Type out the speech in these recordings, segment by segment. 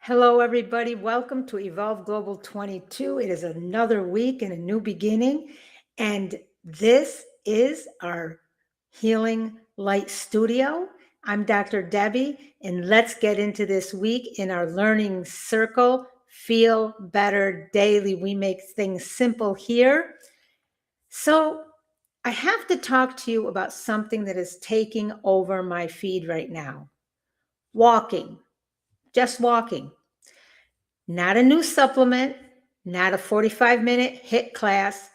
Hello, everybody. Welcome to Evolve Global 22. It is another week and a new beginning. And this is our Healing Light Studio. I'm Dr. Debbie, and let's get into this week in our learning circle. Feel better daily. We make things simple here. So, I have to talk to you about something that is taking over my feed right now. Walking, just walking. Not a new supplement, not a 45-minute HIIT class,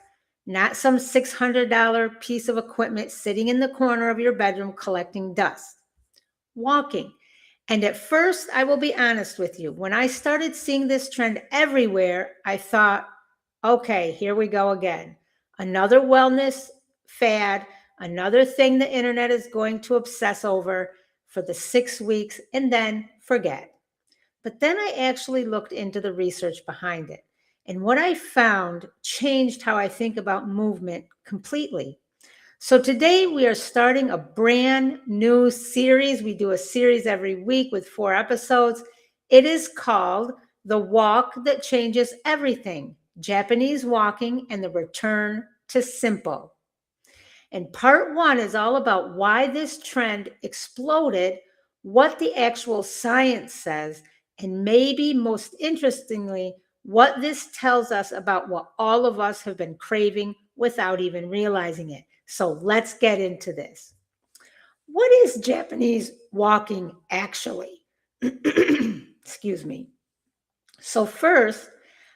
not some $600 piece of equipment sitting in the corner of your bedroom collecting dust. Walking. And at first, I will be honest with you, when I started seeing this trend everywhere, I thought, okay, here we go again. Another wellness fad, another thing the internet is going to obsess over for the 6 weeks and then forget. But then I actually looked into the research behind it. And what I found changed how I think about movement completely. So today we are starting a brand new series. We do a series every week with 4 episodes. It is called The Walk That Changes Everything, Japanese Walking and the Return to Simple. And part 1 is all about why this trend exploded, what the actual science says, and maybe most interestingly, what this tells us about what all of us have been craving without even realizing it. So let's get into this. What is Japanese walking actually? Excuse me. So first,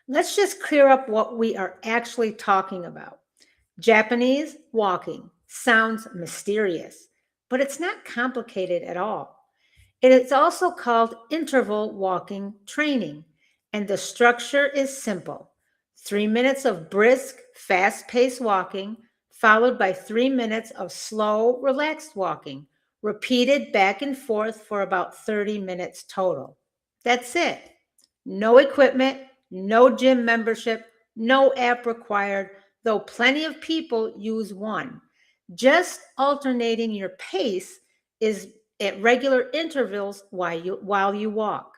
let's just clear up what we are actually talking about. Japanese walking sounds mysterious, but it's not complicated at all. It is also called interval walking training, and the structure is simple. 3 minutes of brisk, fast-paced walking, followed by 3 minutes of slow, relaxed walking, repeated back and forth for about 30 minutes total. That's it. No equipment, no gym membership, no app required, though plenty of people use one. Just alternating your pace is at regular intervals while you walk.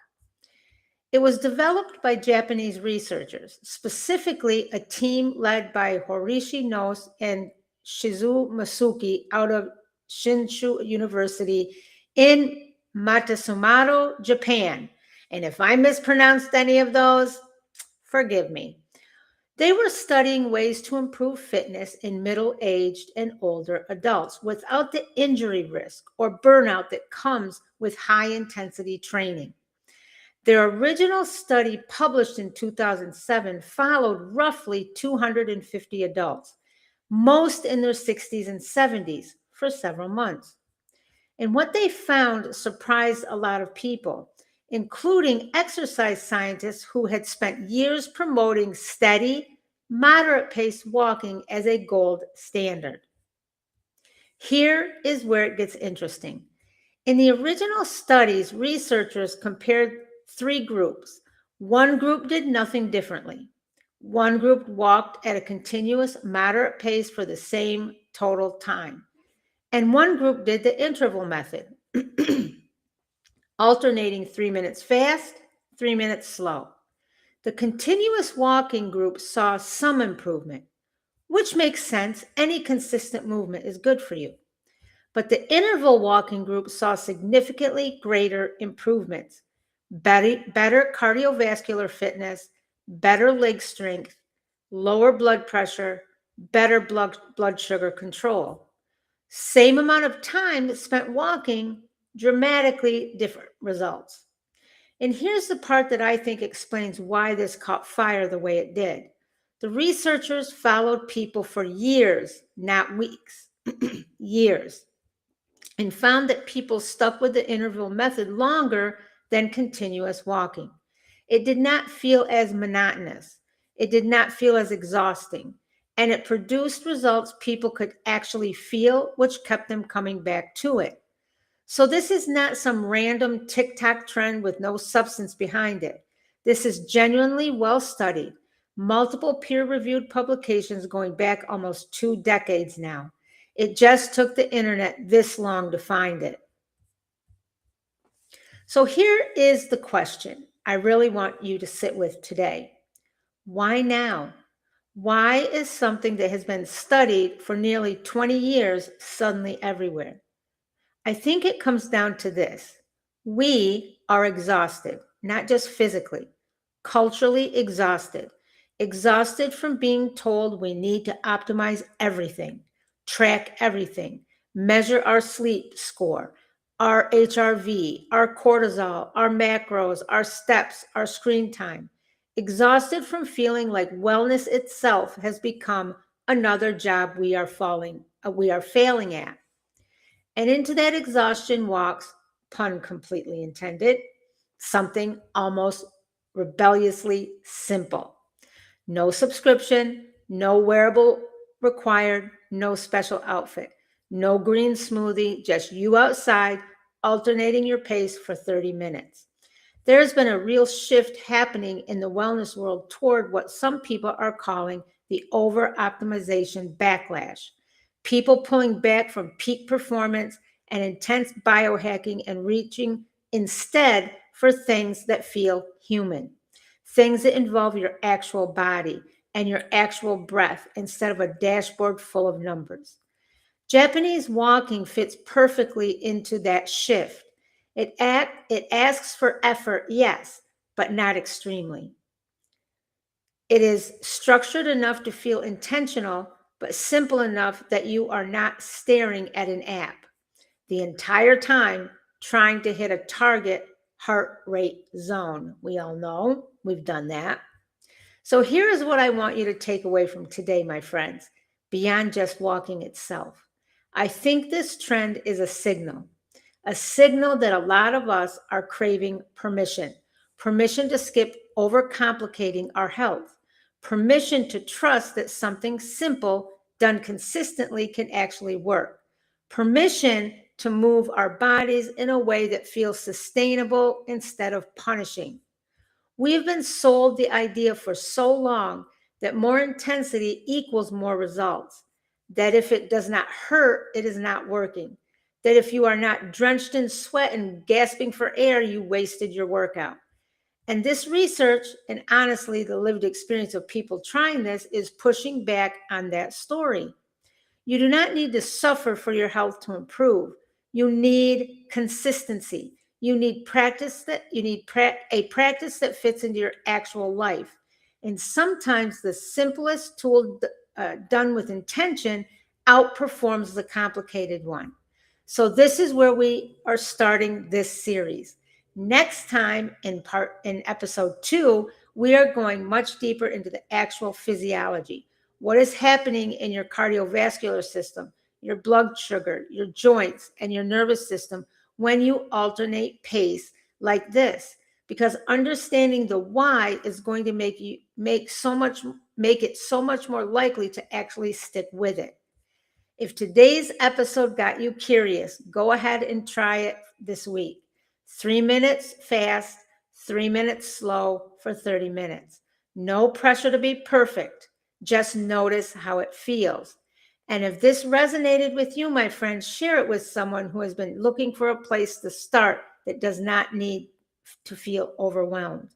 It was developed by Japanese researchers, specifically a team led by Horishi Nose and Shizu Masuki out of Shinshu University in Matsumoto, Japan. And if I mispronounced any of those, forgive me. They were studying ways to improve fitness in middle-aged and older adults without the injury risk or burnout that comes with high-intensity training. Their original study, published in 2007, followed roughly 250 adults, most in their 60s and 70s, for several months. And what they found surprised a lot of people, including exercise scientists who had spent years promoting steady, moderate pace walking as a gold standard. Here is where it gets interesting. In the original studies, researchers compared 3 groups. One group did nothing differently. One group walked at a continuous, moderate pace for the same total time. And one group did the interval method, alternating 3 minutes fast, 3 minutes slow. The continuous walking group saw some improvement, which makes sense. Any consistent movement is good for you. But the interval walking group saw significantly greater improvements, better cardiovascular fitness, better leg strength, lower blood pressure, better blood sugar control. Same amount of time spent walking, dramatically different results. And here's the part that I think explains why this caught fire the way it did. The researchers followed people for years, not weeks, years, and found that people stuck with the interval method longer than continuous walking. It did not feel as monotonous. It did not feel as exhausting. And it produced results people could actually feel, which kept them coming back to it. So this is not some random TikTok trend with no substance behind it. This is genuinely well studied, multiple peer-reviewed publications going back almost 2 decades now. It just took the internet this long to find it. So here is the question. I really want you to sit with today. Why now? Why is something that has been studied for nearly 20 years suddenly everywhere? I think it comes down to this. We are exhausted, not just physically, culturally exhausted. Exhausted from being told we need to optimize everything, track everything, measure our sleep score, our HRV, our cortisol, our macros, our steps, our screen time. Exhausted from feeling like wellness itself has become another job we are failing at. And into that exhaustion walks, pun completely intended, something almost rebelliously simple. No subscription, no wearable required, no special outfit, no green smoothie, just you outside, alternating your pace for 30 minutes. There's been a real shift happening in the wellness world toward what some people are calling the over optimization backlash. People pulling back from peak performance and intense biohacking and reaching instead for things that feel human, things that involve your actual body and your actual breath instead of a dashboard full of numbers. Japanese walking fits perfectly into that shift. It asks for effort, yes, but not extremely. It is structured enough to feel intentional, but simple enough that you are not staring at an app the entire time trying to hit a target heart rate zone. We all know we've done that. So here is what I want you to take away from today, my friends, beyond just walking itself. I think this trend is a signal that a lot of us are craving permission to skip overcomplicating our health, permission to trust that something simple done consistently can actually work, permission to move our bodies in a way that feels sustainable instead of punishing. We've been sold the idea for so long that more intensity equals more results, that if it does not hurt, it is not working, that if you are not drenched in sweat and gasping for air, you wasted your workout. And this research, and honestly, the lived experience of people trying this, is pushing back on that story. You do not need to suffer for your health to improve. You need consistency. You need a practice that fits into your actual life. And sometimes the simplest tool done with intention outperforms the complicated one. So this is where we are starting this series. Next time in episode 2, we are going much deeper into the actual physiology. What is happening in your cardiovascular system, your blood sugar, your joints, and your nervous system when you alternate pace like this? Because understanding the why is going to make it so much more likely to actually stick with it. If today's episode got you curious, go ahead and try it this week. 3 minutes fast, 3 minutes slow for 30 minutes. No pressure to be perfect. Just notice how it feels. And if this resonated with you, my friends, share it with someone who has been looking for a place to start that does not need to feel overwhelmed.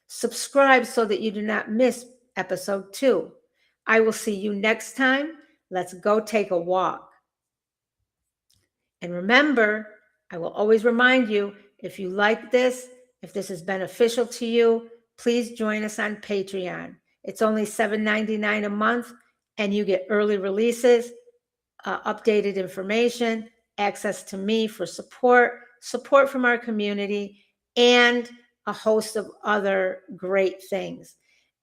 Subscribe so that you do not miss episode 2. I will see you next time. Let's go take a walk. And remember, I will always remind you, if you like this, if this is beneficial to you, please join us on Patreon. It's only $7.99 a month, and you get early releases, updated information, access to me for support from our community, and a host of other great things.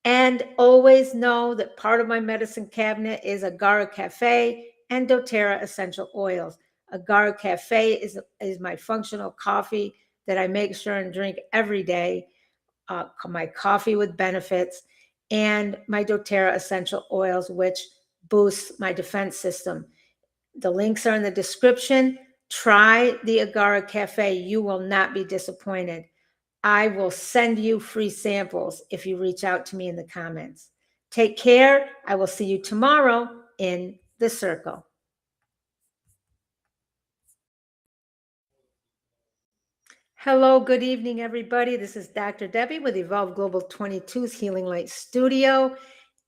And always know that part of my medicine cabinet is Agara Cafe and doTERRA essential oils. Agara Cafe is my functional coffee that I make sure and drink every day, my coffee with benefits, and my doTERRA essential oils, which boosts my defense system. The links are in the description. Try the Agara Cafe. You will not be disappointed. I will send you free samples if you reach out to me in the comments. Take care. I will see you tomorrow in the circle. Hello, good evening, everybody. This is Dr. Debbie with Evolve Global 22's Healing Light Studio.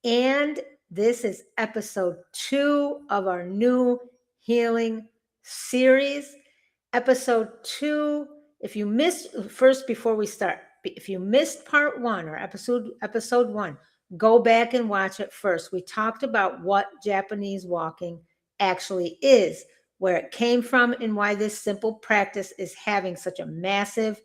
And this is episode 2 of our new healing series. Episode 2, if you missed, first before we start, if you missed part 1 or episode 1, go back and watch it first. We talked about what Japanese walking actually is, where it came from, and why this simple practice is having such a massive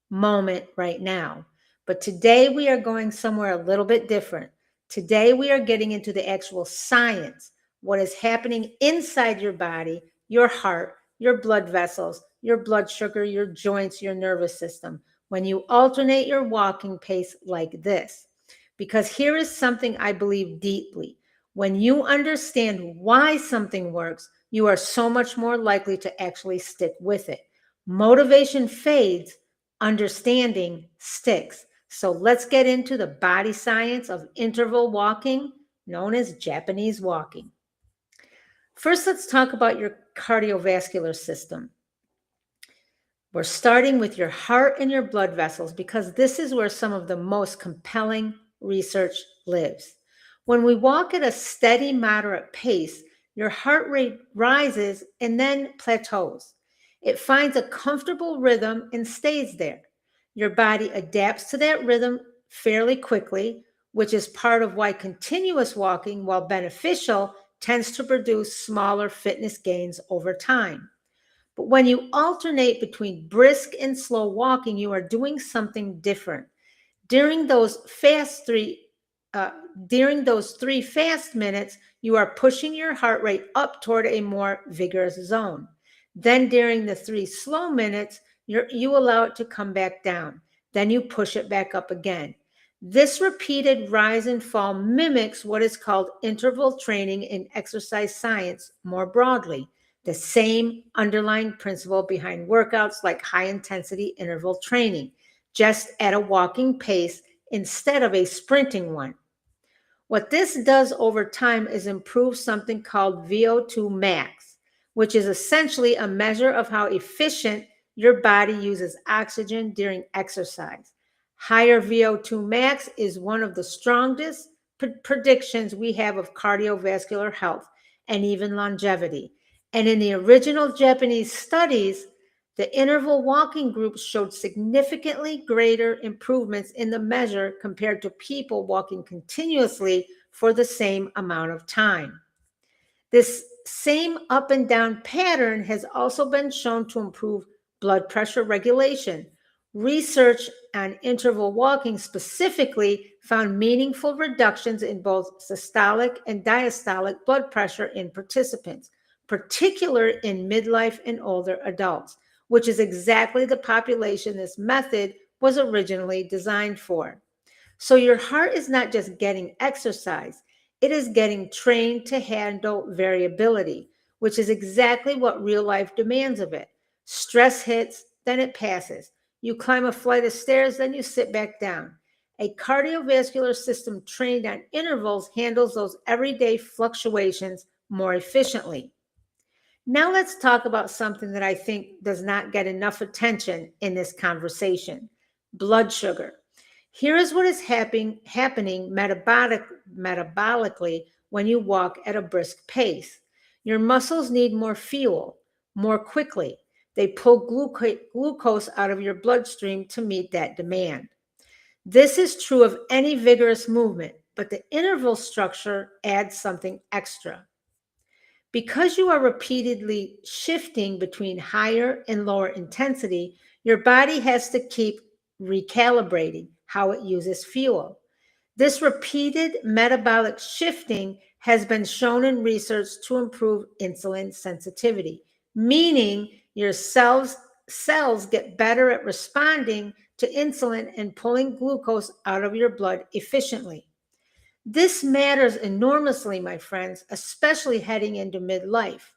moment right now. But today we are going somewhere a little bit different. Today we are getting into the actual science, what is happening inside your body, your heart, your blood vessels, your blood sugar, your joints, your nervous system, when you alternate your walking pace like this. Because here is something I believe deeply. When you understand why something works, you are so much more likely to actually stick with it. Motivation fades, understanding sticks. So let's get into the body science of interval walking, known as Japanese walking. First, let's talk about your cardiovascular system. We're starting with your heart and your blood vessels because this is where some of the most compelling research lives. When we walk at a steady, moderate pace, your heart rate rises and then plateaus. It finds a comfortable rhythm and stays there. Your body adapts to that rhythm fairly quickly, which is part of why continuous walking, while beneficial, tends to produce smaller fitness gains over time. But when you alternate between brisk and slow walking, you are doing something different. During those fast three, uh, During those 3 fast minutes, you are pushing your heart rate up toward a more vigorous zone. Then during the 3 slow minutes, you allow it to come back down. Then you push it back up again. This repeated rise and fall mimics what is called interval training in exercise science more broadly, the same underlying principle behind workouts like high intensity interval training, just at a walking pace instead of a sprinting one. What this does over time is improve something called VO2 max, which is essentially a measure of how efficient your body uses oxygen during exercise. Higher VO2 max is one of the strongest predictions we have of cardiovascular health and even longevity. And in the original Japanese studies, the interval walking groups showed significantly greater improvements in the measure compared to people walking continuously for the same amount of time. This same up and down pattern has also been shown to improve blood pressure regulation. Research on interval walking specifically found meaningful reductions in both systolic and diastolic blood pressure in participants, particularly in midlife and older adults, which is exactly the population this method was originally designed for. So your heart is not just getting exercise, it is getting trained to handle variability, which is exactly what real life demands of it. Stress hits, then it passes. You climb a flight of stairs, then you sit back down. A cardiovascular system trained on intervals handles those everyday fluctuations more efficiently. Now let's talk about something that I think does not get enough attention in this conversation: blood sugar. Here is what is happening metabolically when you walk at a brisk pace. Your muscles need more fuel more quickly. They pull glucose out of your bloodstream to meet that demand. This is true of any vigorous movement, but the interval structure adds something extra. Because you are repeatedly shifting between higher and lower intensity, your body has to keep recalibrating how it uses fuel. This repeated metabolic shifting has been shown in research to improve insulin sensitivity, meaning your cells get better at responding to insulin and pulling glucose out of your blood efficiently. This matters enormously, my friends, especially heading into midlife,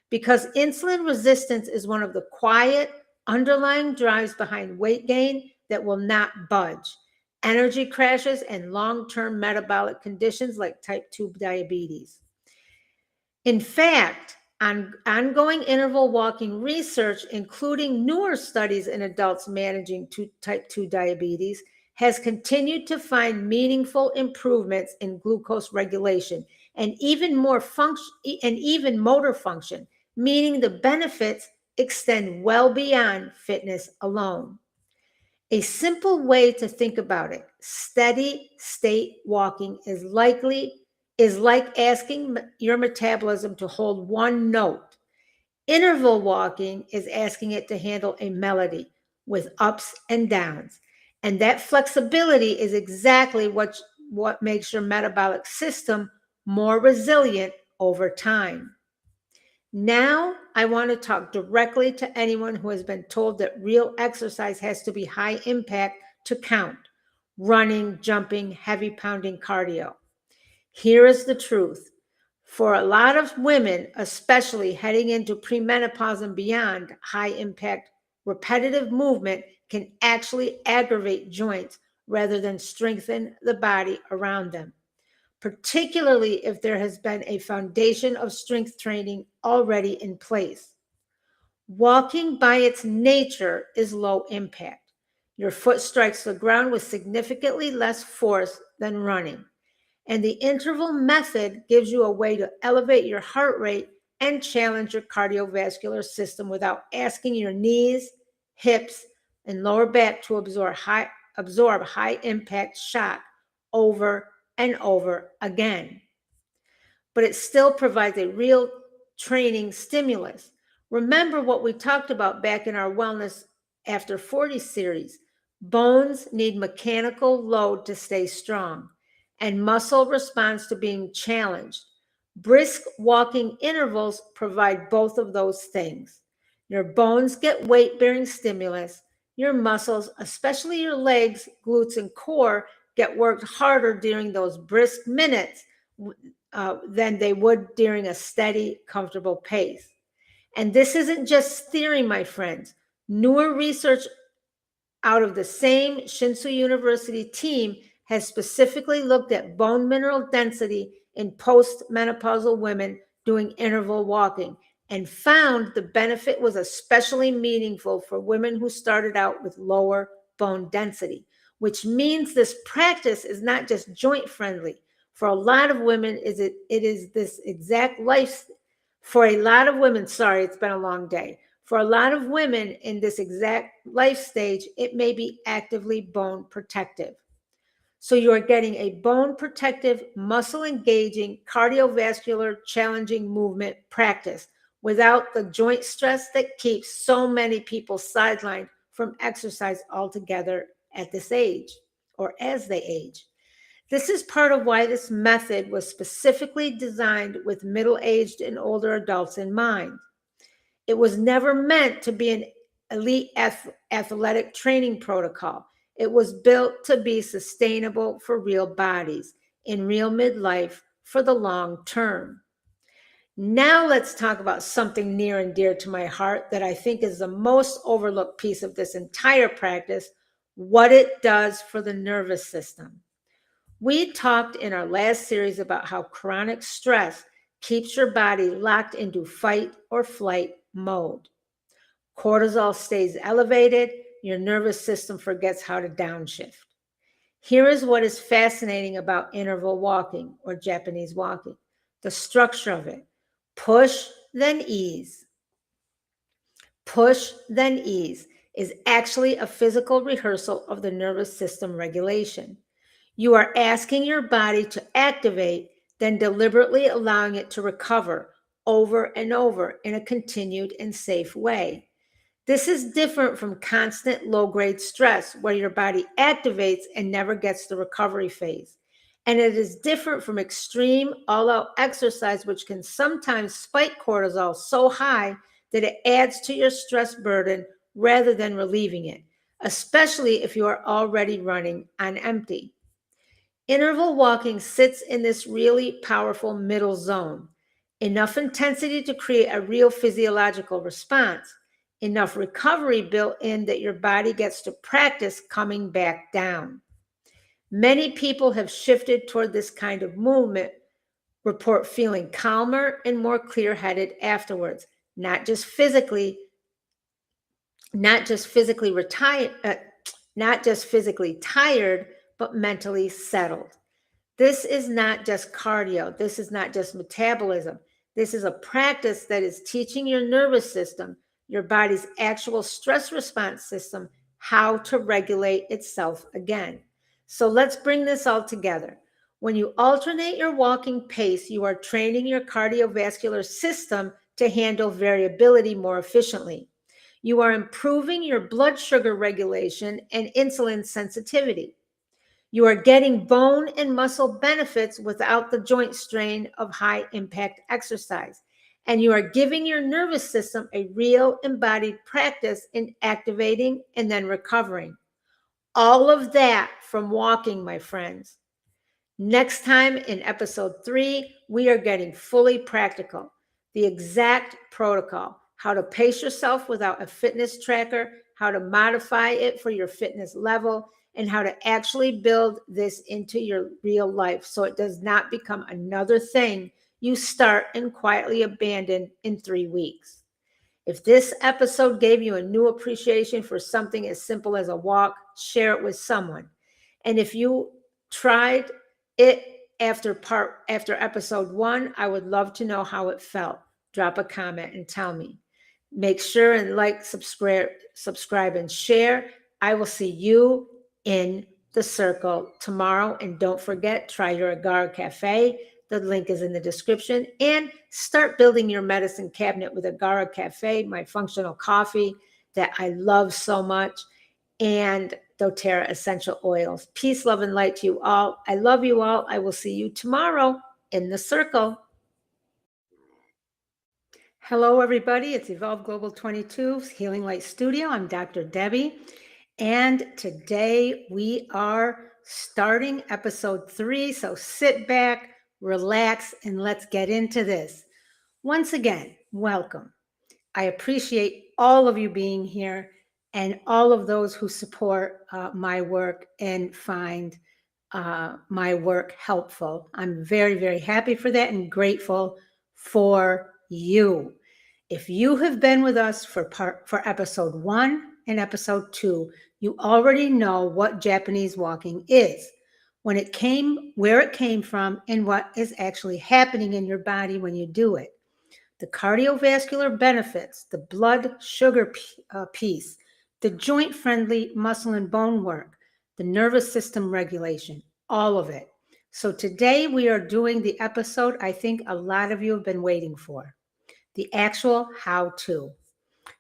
because insulin resistance is one of the quiet, underlying drives behind weight gain that will not budge. Energy crashes and long term metabolic conditions like type 2 diabetes. In fact, Ongoing interval walking research, including newer studies in adults managing type 2 diabetes, has continued to find meaningful improvements in glucose regulation and even motor function, meaning the benefits extend well beyond fitness alone. A simple way to think about it: steady state walking is like asking your metabolism to hold one note. Interval walking is asking it to handle a melody with ups and downs. And that flexibility is exactly what makes your metabolic system more resilient over time. Now, I want to talk directly to anyone who has been told that real exercise has to be high impact to count: running, jumping, heavy pounding cardio. Here is the truth. For a lot of women, especially heading into premenopause and beyond, high impact repetitive movement can actually aggravate joints rather than strengthen the body around them, particularly if there has been a foundation of strength training already in place. Walking by its nature is low impact. Your foot strikes the ground with significantly less force than running. And the interval method gives you a way to elevate your heart rate and challenge your cardiovascular system without asking your knees, hips, and lower back to absorb high impact shock over and over again. But it still provides a real training stimulus. Remember what we talked about back in our Wellness After 40 series. Bones need mechanical load to stay strong, and muscle responds to being challenged. Brisk walking intervals provide both of those things. Your bones get weight-bearing stimulus. Your muscles, especially your legs, glutes, and core, get worked harder during those brisk minutes than they would during a steady, comfortable pace. And this isn't just theory, my friends. Newer research out of the same Shinsu University team has specifically looked at bone mineral density in postmenopausal women doing interval walking and found the benefit was especially meaningful for women who started out with lower bone density, which means this practice is not just joint friendly. For a lot of women, it is this exact life. For a lot of women, sorry, it's been a long day. For a lot of women in this exact life stage, it may be actively bone protective. So you are getting a bone protective, muscle engaging, cardiovascular challenging movement practice without the joint stress that keeps so many people sidelined from exercise altogether at this age or as they age. This is part of why this method was specifically designed with middle-aged and older adults in mind. It was never meant to be an elite athletic training protocol. It was built to be sustainable for real bodies in real midlife for the long term. Now let's talk about something near and dear to my heart that I think is the most overlooked piece of this entire practice: what it does for the nervous system. We talked in our last series about how chronic stress keeps your body locked into fight or flight mode. Cortisol stays elevated, your nervous system forgets how to downshift. Here is what is fascinating about interval walking or Japanese walking: the structure of it. Push, then ease. Push, then ease is actually a physical rehearsal of the nervous system regulation. You are asking your body to activate, then deliberately allowing it to recover over and over in a continued and safe way. This is different from constant low-grade stress, where your body activates and never gets the recovery phase. And it is different from extreme all-out exercise, which can sometimes spike cortisol so high that it adds to your stress burden rather than relieving it, especially if you are already running on empty. Interval walking sits in this really powerful middle zone. Enough intensity to create a real physiological response, enough recovery built in that your body gets to practice coming back down. Many people have shifted toward this kind of movement report feeling calmer and more clear-headed afterwards, not just physically tired, but mentally settled. This is not just cardio. This is not just metabolism. This is a practice that is teaching your nervous system, your body's actual stress response system, how to regulate itself again. So let's bring this all together. When you alternate your walking pace, you are training your cardiovascular system to handle variability more efficiently. You are improving your blood sugar regulation and insulin sensitivity. You are getting bone and muscle benefits without the joint strain of high impact exercise. And you are giving your nervous system a real embodied practice in activating and then recovering. All of that from walking, my friends. Next time in episode 3, we are getting fully practical. The exact protocol, how to pace yourself without a fitness tracker, how to modify it for your fitness level, and how to actually build this into your real life so it does not become another thing you start and quietly abandon in 3 weeks. If this episode gave you a new appreciation for something as simple as a walk, share it with someone. And if you tried it after episode 1, I would love to know how it felt. Drop a comment and tell me. Make sure and like, subscribe and share. I will see you in the circle tomorrow. And don't forget, try your Agara Cafe. The link is in the description. And start building your medicine cabinet with Agara Cafe, my functional coffee that I love so much, and doTERRA essential oils. Peace, love, and light to you all. I love you all. I will see you tomorrow in the circle. Hello, everybody. It's Evolve Global 22's Healing Light Studio. I'm Dr. Debbie. And today we are starting episode 3. So sit back, relax, and let's get into this. Once again, welcome. I appreciate all of you being here and all of those who support my work and find my work helpful. I'm very, very happy for that and grateful for you. If you have been with us for episode 1 and episode 2, you already know what Japanese walking is, where it came from, and what is actually happening in your body when you do it. The cardiovascular benefits, the blood sugar piece, the joint-friendly muscle and bone work, the nervous system regulation, all of it. So today we are doing the episode I think a lot of you have been waiting for, the actual how-to.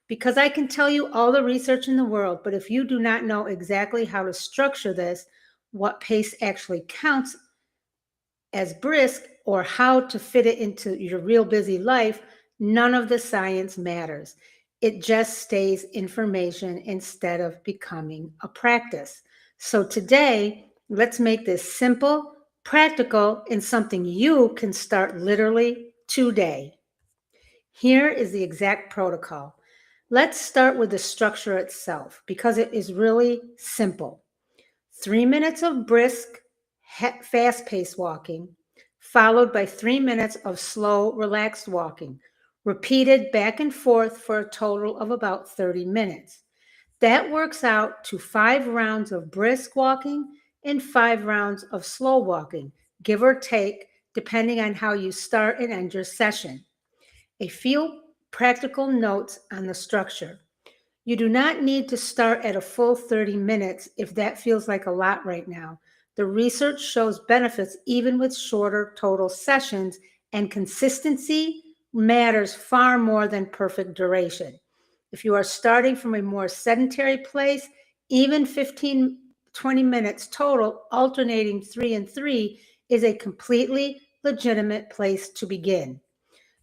Because I can tell you all the research in the world, but if you do not know exactly how to structure this, what pace actually counts as brisk, or how to fit it into your real busy life, none of the science matters. It just stays information instead of becoming a practice. So today, let's make this simple, practical, and something you can start literally today. Here is the exact protocol. Let's start with the structure itself because it is really simple. 3 minutes of brisk, fast-paced walking, followed by 3 minutes of slow, relaxed walking, repeated back and forth for a total of about 30 minutes. That works out to 5 rounds of brisk walking and 5 rounds of slow walking, give or take, depending on how you start and end your session. A few practical notes on the structure. You do not need to start at a full 30 minutes if that feels like a lot right now. The research shows benefits even with shorter total sessions, and consistency matters far more than perfect duration. If you are starting from a more sedentary place, even 15, 20 minutes total, alternating 3 and 3, is a completely legitimate place to begin.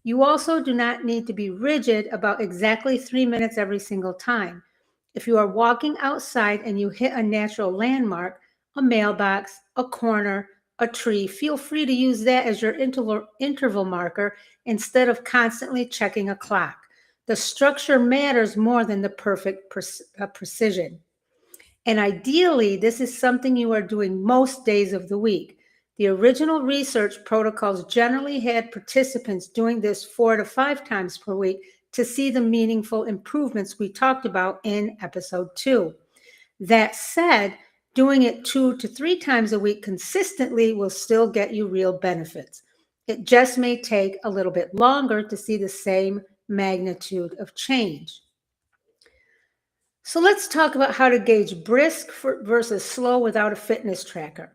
You also do not need to be rigid about exactly 3 minutes every single time. If you are walking outside and you hit a natural landmark, a mailbox, a corner, a tree, feel free to use that as your interval marker instead of constantly checking a clock. The structure matters more than the perfect precision. And ideally, this is something you are doing most days of the week. The original research protocols generally had participants doing this 4 to 5 times per week to see the meaningful improvements we talked about in episode 2. That said, doing it 2 to 3 times a week consistently will still get you real benefits. It just may take a little bit longer to see the same magnitude of change. So let's talk about how to gauge brisk versus slow without a fitness tracker.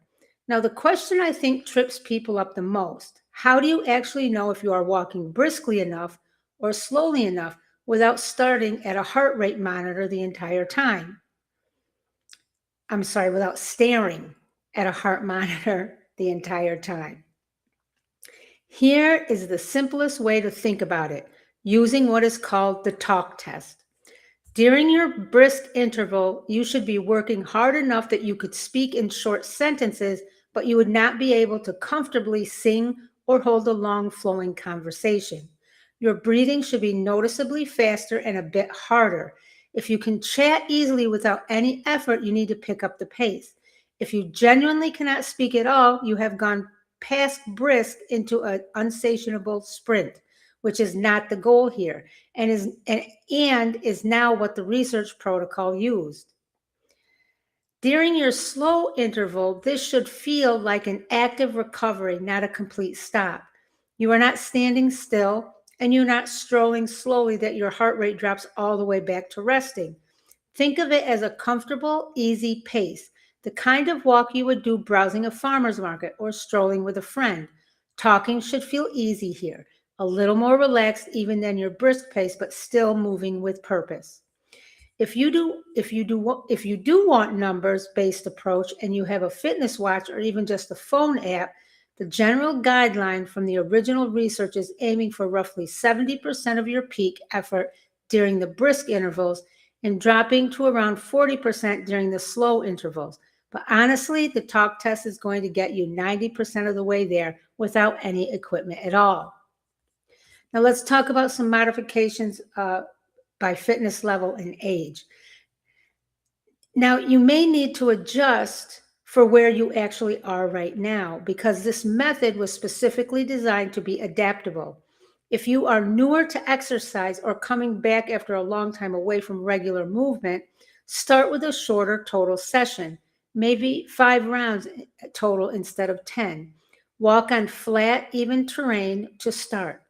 Now, the question I think trips people up the most: how do you actually know if you are walking briskly enough or slowly enough without starting at a heart rate monitor the entire time? Without staring at a heart monitor the entire time. Here is the simplest way to think about it, using what is called the talk test. During your brisk interval, you should be working hard enough that you could speak in short sentences, but you would not be able to comfortably sing or hold a long flowing conversation. Your breathing should be noticeably faster and a bit harder. If you can chat easily without any effort, you need to pick up the pace. If you genuinely cannot speak at all, you have gone past brisk into an unsatiable sprint, which is not the goal here, and is now what the research protocol used. During your slow interval, this should feel like an active recovery, not a complete stop. You are not standing still, and you're not strolling slowly that your heart rate drops all the way back to resting. Think of it as a comfortable, easy pace, the kind of walk you would do browsing a farmer's market or strolling with a friend. Talking should feel easy here, a little more relaxed even than your brisk pace, but still moving with purpose. If you do want numbers-based approach and you have a fitness watch or even just a phone app, the general guideline from the original research is aiming for roughly 70% of your peak effort during the brisk intervals and dropping to around 40% during the slow intervals. But honestly, the talk test is going to get you 90% of the way there without any equipment at all. Now let's talk about some modifications by fitness level and age. Now, you may need to adjust for where you actually are right now because this method was specifically designed to be adaptable. If you are newer to exercise or coming back after a long time away from regular movement, start with a shorter total session, maybe 5 rounds total instead of 10. Walk on flat, even terrain to start,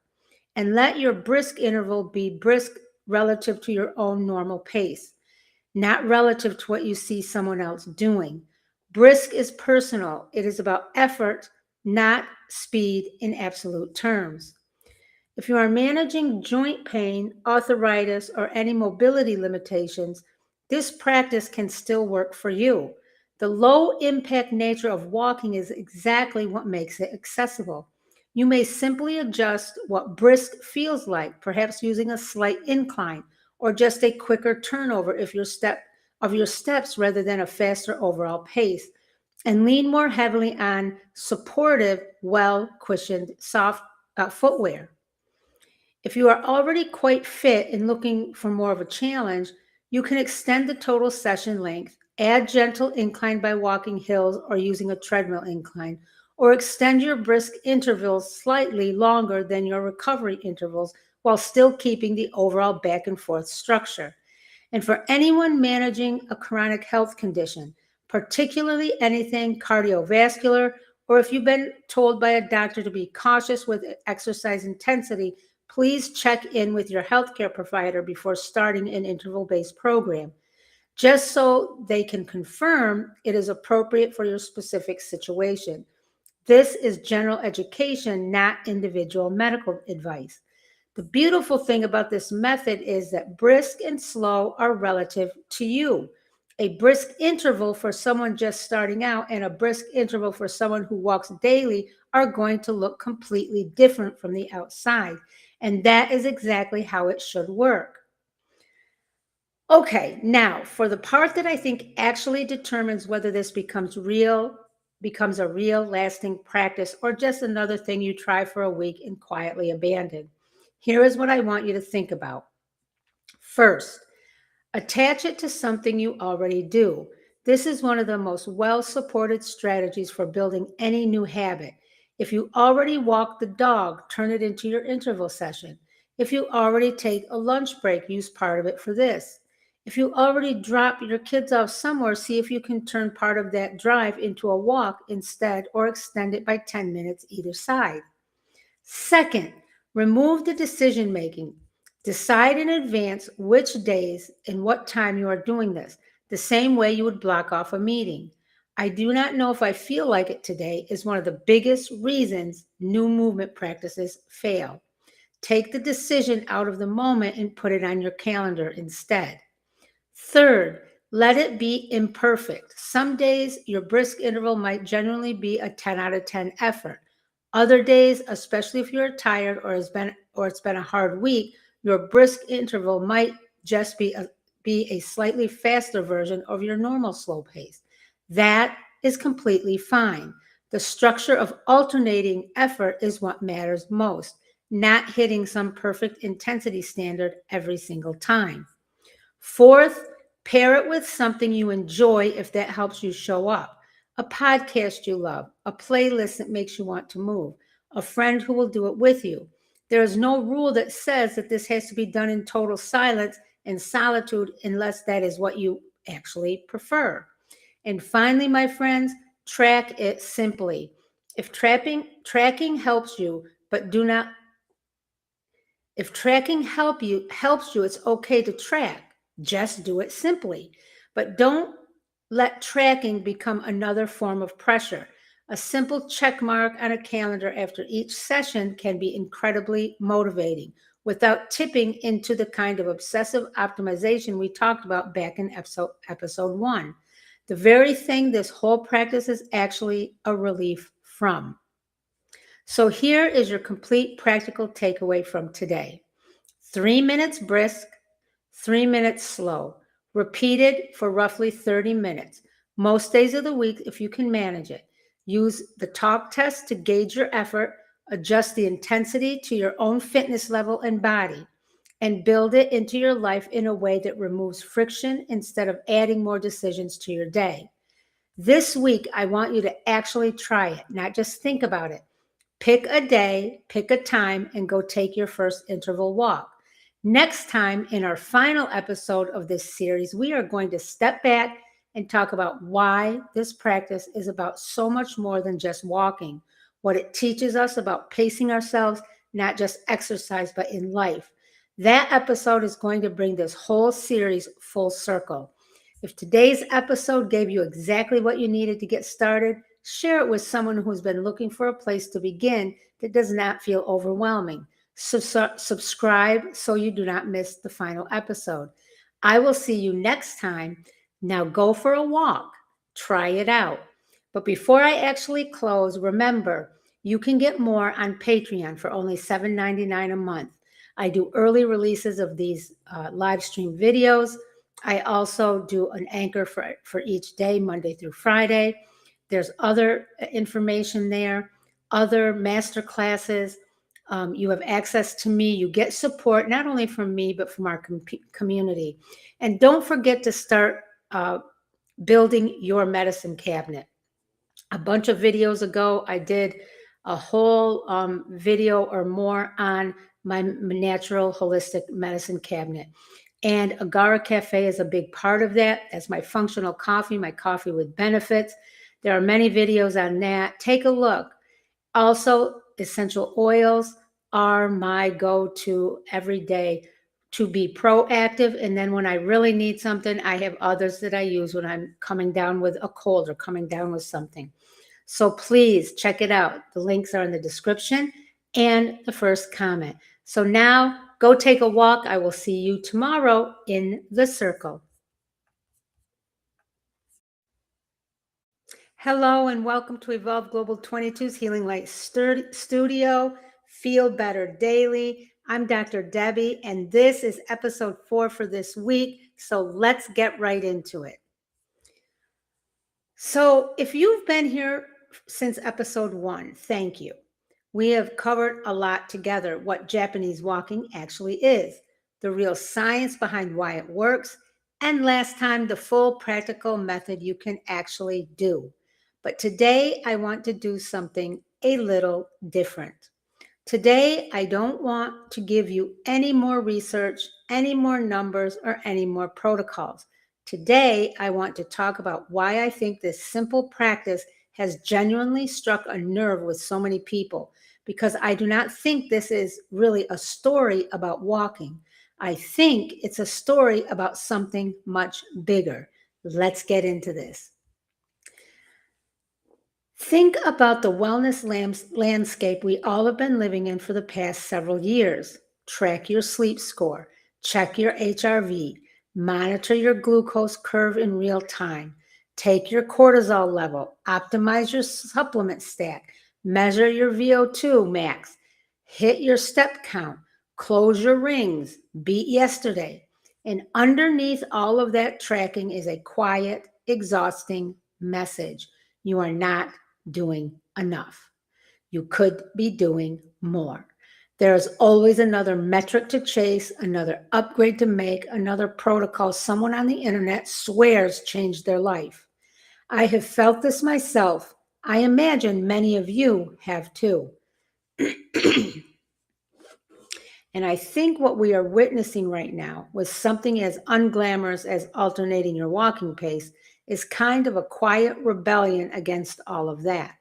and let your brisk interval be brisk relative to your own normal pace, not relative to what you see someone else doing. Brisk is personal. It is about effort, not speed in absolute terms. If you are managing joint pain, arthritis, or any mobility limitations, this practice can still work for you. The low impact nature of walking is exactly what makes it accessible. You may simply adjust what brisk feels like, perhaps using a slight incline or just a quicker turnover if your steps rather than a faster overall pace, and lean more heavily on supportive, well-cushioned, soft footwear. If you are already quite fit and looking for more of a challenge, you can extend the total session length, add gentle incline by walking hills or using a treadmill incline, or extend your brisk intervals slightly longer than your recovery intervals while still keeping the overall back and forth structure. And for anyone managing a chronic health condition, particularly anything cardiovascular, or if you've been told by a doctor to be cautious with exercise intensity, please check in with your healthcare provider before starting an interval-based program, just so they can confirm it is appropriate for your specific situation. This is general education, not individual medical advice. The beautiful thing about this method is that brisk and slow are relative to you. A brisk interval for someone just starting out and a brisk interval for someone who walks daily are going to look completely different from the outside. And that is exactly how it should work. Okay, now for the part that I think actually determines whether this becomes a real lasting practice or just another thing you try for a week and quietly abandon. Here is what I want you to think about. First, attach it to something you already do. This is one of the most well-supported strategies for building any new habit. If you already walk the dog, turn it into your interval session. If you already take a lunch break, use part of it for this. If you already drop your kids off somewhere, see if you can turn part of that drive into a walk instead or extend it by 10 minutes either side. Second, remove the decision making. Decide in advance which days and what time you are doing this, the same way you would block off a meeting. I do not know if I feel like it today is one of the biggest reasons new movement practices fail. Take the decision out of the moment and put it on your calendar instead. Third, let it be imperfect. Some days your brisk interval might genuinely be a 10 out of 10 effort. Other days, especially if you're tired or it's been a hard week, your brisk interval might just be a slightly faster version of your normal slow pace. That is completely fine. The structure of alternating effort is what matters most, not hitting some perfect intensity standard every single time. Fourth, pair it with something you enjoy if that helps you show up. A podcast you love, a playlist that makes you want to move, a friend who will do it with you. There is no rule that says that this has to be done in total silence and solitude unless that is what you actually prefer. And finally, my friends, track it simply. If tracking helps you, but do not if tracking helps you, it's okay to track. Just do it simply. But don't let tracking become another form of pressure. A simple check mark on a calendar after each session can be incredibly motivating without tipping into the kind of obsessive optimization we talked about back in episode 1. The very thing this whole practice is actually a relief from. So here is your complete practical takeaway from today. 3 minutes brisk, 3 minutes slow. Repeated for roughly 30 minutes. Most days of the week, if you can manage it. Use the talk test to gauge your effort, adjust the intensity to your own fitness level and body, and build it into your life in a way that removes friction instead of adding more decisions to your day. This week, I want you to actually try it, not just think about it. Pick a day, pick a time, and go take your first interval walk. Next time, in our final episode of this series, we are going to step back and talk about why this practice is about so much more than just walking, what it teaches us about pacing ourselves, not just exercise, but in life. That episode is going to bring this whole series full circle. If today's episode gave you exactly what you needed to get started, share it with someone who's been looking for a place to begin that does not feel overwhelming. Subscribe so you do not miss the final episode. I will see you next time. Now go for a walk. Try it out. But before I actually close, remember, you can get more on Patreon for only $7.99 a month. I do early releases of these live stream videos. I also do an anchor for each day, Monday through Friday. There's other information there, other master classes. You have access to me. You get support, not only from me, but from our community. And don't forget to start building your medicine cabinet. A bunch of videos ago, I did a whole video or more on my natural holistic medicine cabinet. And Agara Cafe is a big part of that. That's my functional coffee, my coffee with benefits. There are many videos on that. Take a look. Also, essential oils are my go-to every day to be proactive. And then when I really need something, I have others that I use when I'm coming down with a cold or coming down with something. So please check it out. The links are in the description and the first comment. So now go take a walk. I will see you tomorrow in the circle. Hello and welcome to Evolve Global 22's Healing Light Studio. Feel Better Daily. I'm Dr. Debbie, and this is episode 4 for this week. So let's get right into it. So if you've been here since episode 1, thank you. We have covered a lot together what Japanese walking actually is, the real science behind why it works, and last time, the full practical method you can actually do. But today, I want to do something a little different. Today, I don't want to give you any more research, any more numbers, or any more protocols. Today, I want to talk about why I think this simple practice has genuinely struck a nerve with so many people, because I do not think this is really a story about walking. I think it's a story about something much bigger. Let's get into this. Think about the wellness landscape we all have been living in for the past several years. Track your sleep score, check your HRV, monitor your glucose curve in real time, take your cortisol level, optimize your supplement stack, measure your VO2 max, hit your step count, close your rings, beat yesterday. And underneath all of that tracking is a quiet, exhausting message. You are not doing enough. You could be doing more. There's always another metric to chase, another upgrade to make, another protocol someone on the internet swears changed their life. I have felt this myself. I imagine many of you have too. And I think what we are witnessing right now, with something as unglamorous as alternating your walking pace, is kind of a quiet rebellion against all of that.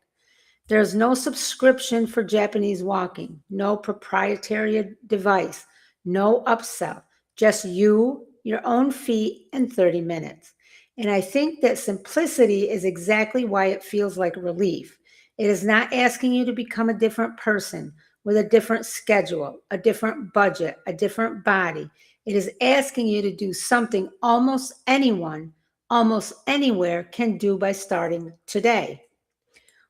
There's no subscription for Japanese walking, no proprietary device, no upsell, just you, your own feet, and 30 minutes. And I think that simplicity is exactly why it feels like relief. It is not asking you to become a different person with a different schedule, a different budget, a different body. It is asking you to do something almost anyone, almost anywhere can do by starting today.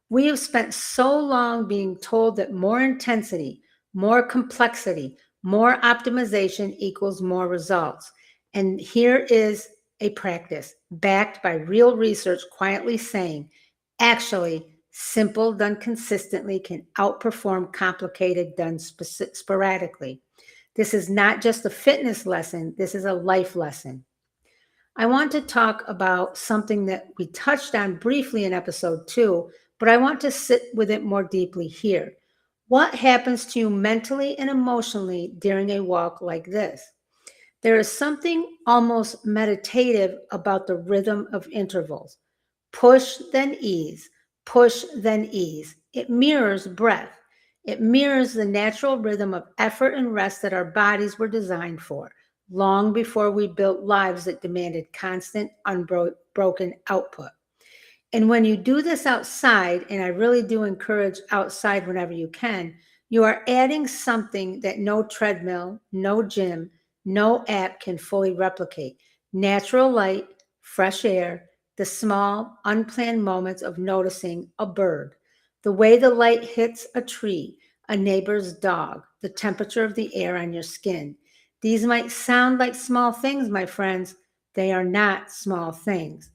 We have spent so long being told that more intensity, more complexity, more optimization equals more results. And here is a practice backed by real research quietly saying, actually, simple done consistently can outperform complicated done sporadically. This is not just a fitness lesson, this is a life lesson. I want to talk about something that we touched on briefly in episode 2, but I want to sit with it more deeply here. What happens to you mentally and emotionally during a walk like this? There is something almost meditative about the rhythm of intervals. Push, then ease, push, then ease. It mirrors breath. It mirrors the natural rhythm of effort and rest that our bodies were designed for, long before we built lives that demanded constant, unbroken output. And when you do this outside, and I really do encourage outside whenever you can, you are adding something that no treadmill, no gym, no app can fully replicate. Natural light, fresh air, the small, unplanned moments of noticing a bird, the way the light hits a tree, a neighbor's dog, the temperature of the air on your skin. These might sound like small things, my friends. They are not small things.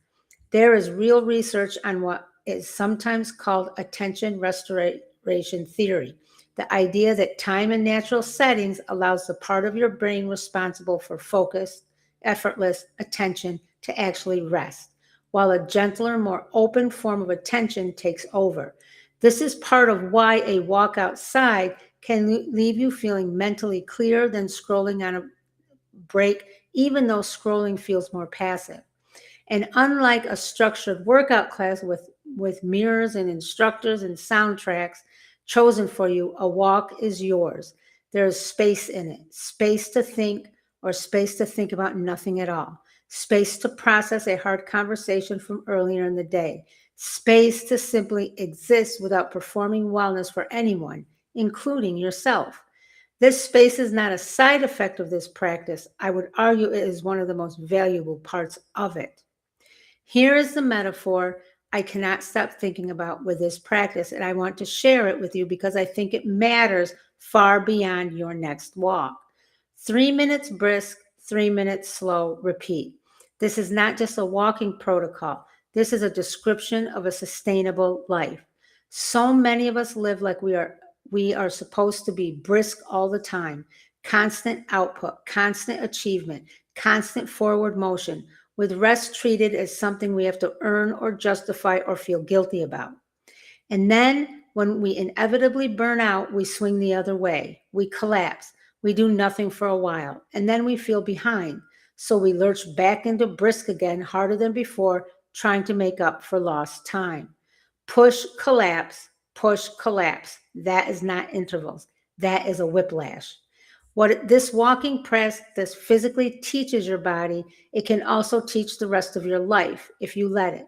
There is real research on what is sometimes called attention restoration theory, the idea that time in natural settings allows the part of your brain responsible for focused, effortless attention to actually rest, while a gentler, more open form of attention takes over. This is part of why a walk outside can leave you feeling mentally clearer than scrolling on a break, even though scrolling feels more passive. And unlike a structured workout class with mirrors and instructors and soundtracks chosen for you, a walk is yours. There is space in it, space to think or space to think about nothing at all, space to process a hard conversation from earlier in the day, space to simply exist without performing wellness for anyone, including yourself. This space is not a side effect of this practice. I would argue it is one of the most valuable parts of it. Here is the metaphor I cannot stop thinking about with this practice, and I want to share it with you because I think it matters far beyond your next walk. 3 minutes brisk, 3 minutes slow, repeat. This is not just a walking protocol. This is a description of a sustainable life. So many of us live like we are supposed to be brisk all the time, constant output, constant achievement, constant forward motion, with rest treated as something we have to earn or justify or feel guilty about. And then when we inevitably burn out, we swing the other way. We collapse. We do nothing for a while, and then we feel behind. So we lurch back into brisk again, harder than before, trying to make up for lost time. Push, collapse, push, collapse. That is not intervals. That is a whiplash. What this walking practice physically teaches your body, it can also teach the rest of your life if you let it.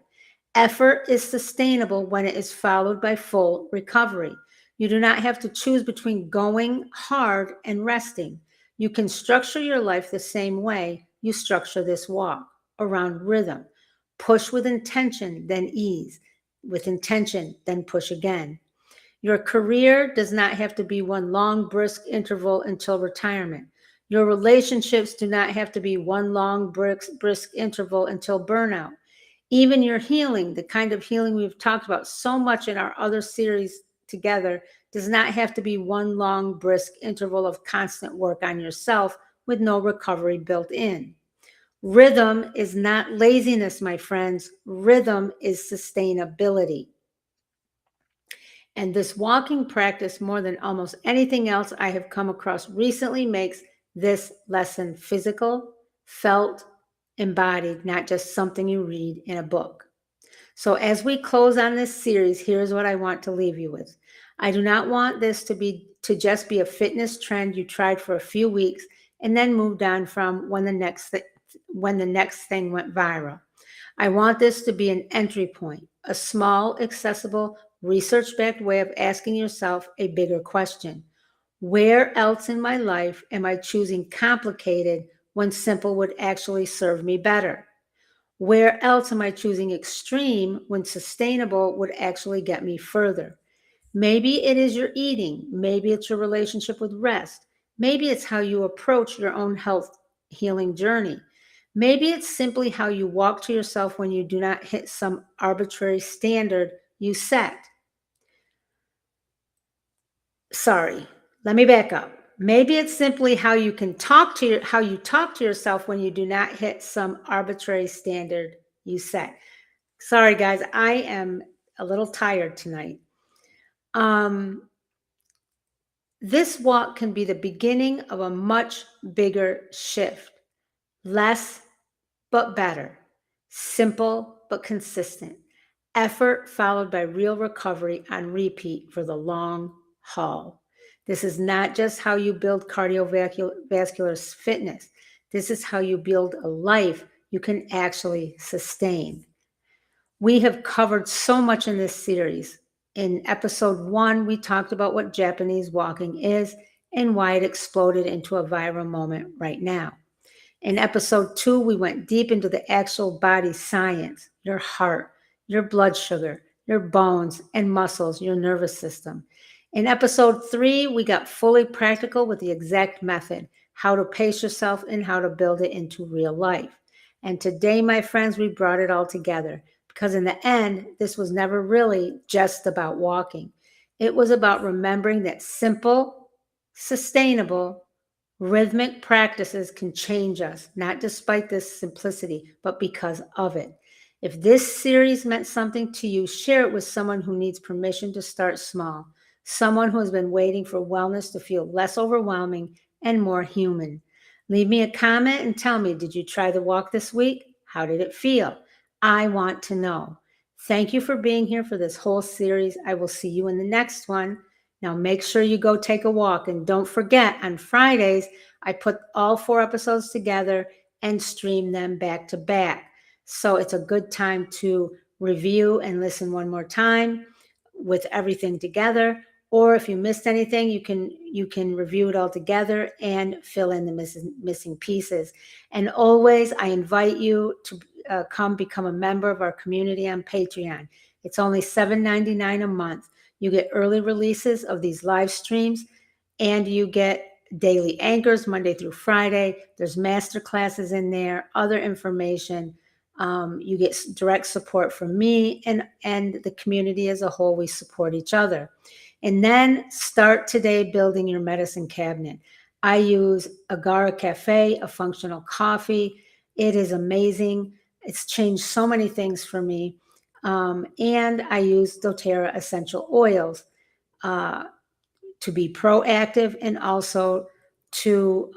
Effort is sustainable when it is followed by full recovery. You do not have to choose between going hard and resting. You can structure your life the same way you structure this walk, around rhythm. Push with intention, then ease. With intention, then push again. Your career does not have to be one long, brisk interval until retirement. Your relationships do not have to be one long, brisk interval until burnout. Even your healing, the kind of healing we've talked about so much in our other series together, does not have to be one long, brisk interval of constant work on yourself with no recovery built in. Rhythm is not laziness, my friends. Rhythm is sustainability. And this walking practice, more than almost anything else I have come across recently, makes this lesson physical, felt, embodied, not just something you read in a book. So as we close on this series, here's what I want to leave you with. I do not want this to just be a fitness trend you tried for a few weeks and then moved on from when the next thing went viral. I want this to be an entry point, a small, accessible, research-backed way of asking yourself a bigger question. Where else in my life am I choosing complicated when simple would actually serve me better? Where else am I choosing extreme when sustainable would actually get me further? Maybe it is your eating. Maybe it's your relationship with rest. Maybe it's how you approach your own health healing journey. Maybe it's simply how you walk to yourself when you do not hit some arbitrary standard you set. Sorry, let me back up. Maybe it's simply how you talk to yourself when you do not hit some arbitrary standard you set. Sorry, guys, I am a little tired tonight. This walk can be the beginning of a much bigger shift. Less but better. Simple but consistent. Effort followed by real recovery on repeat for the long haul. This is not just how you build cardiovascular fitness. This is how you build a life you can actually sustain. We have covered so much in this series. In episode 1, we talked about what Japanese walking is and why it exploded into a viral moment right now. In episode 2, we went deep into the actual body science, your heart, your blood sugar, your bones and muscles, your nervous system. In episode 3, we got fully practical with the exact method, how to pace yourself and how to build it into real life. And today, my friends, we brought it all together because in the end, this was never really just about walking. It was about remembering that simple, sustainable, rhythmic practices can change us, not despite this simplicity, but because of it. If this series meant something to you, share it with someone who needs permission to start small, someone who has been waiting for wellness to feel less overwhelming and more human. Leave me a comment and tell me, did you try the walk this week? How did it feel? I want to know. Thank you for being here for this whole series. I will see you in the next one. Now make sure you go take a walk. And don't forget, on Fridays, I put all 4 episodes together and stream them back to back. So it's a good time to review and listen one more time with everything together. Or if you missed anything, you can review it all together and fill in the missing pieces. And always, I invite you to come become a member of our community on Patreon. It's only $7.99 a month. You get early releases of these live streams, and you get daily anchors Monday through Friday. There's master classes in there, other information. You get direct support from me and the community as a whole. We support each other. And then start today building your medicine cabinet. I use Agara Cafe, a functional coffee. It is amazing. It's changed so many things for me. And I use doTERRA essential oils to be proactive and also to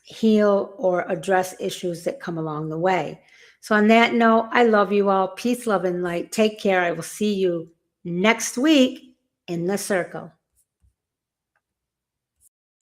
heal or address issues that come along the way. So on that note, I love you all. Peace, love, and light. Take care. I will see you next week in the circle.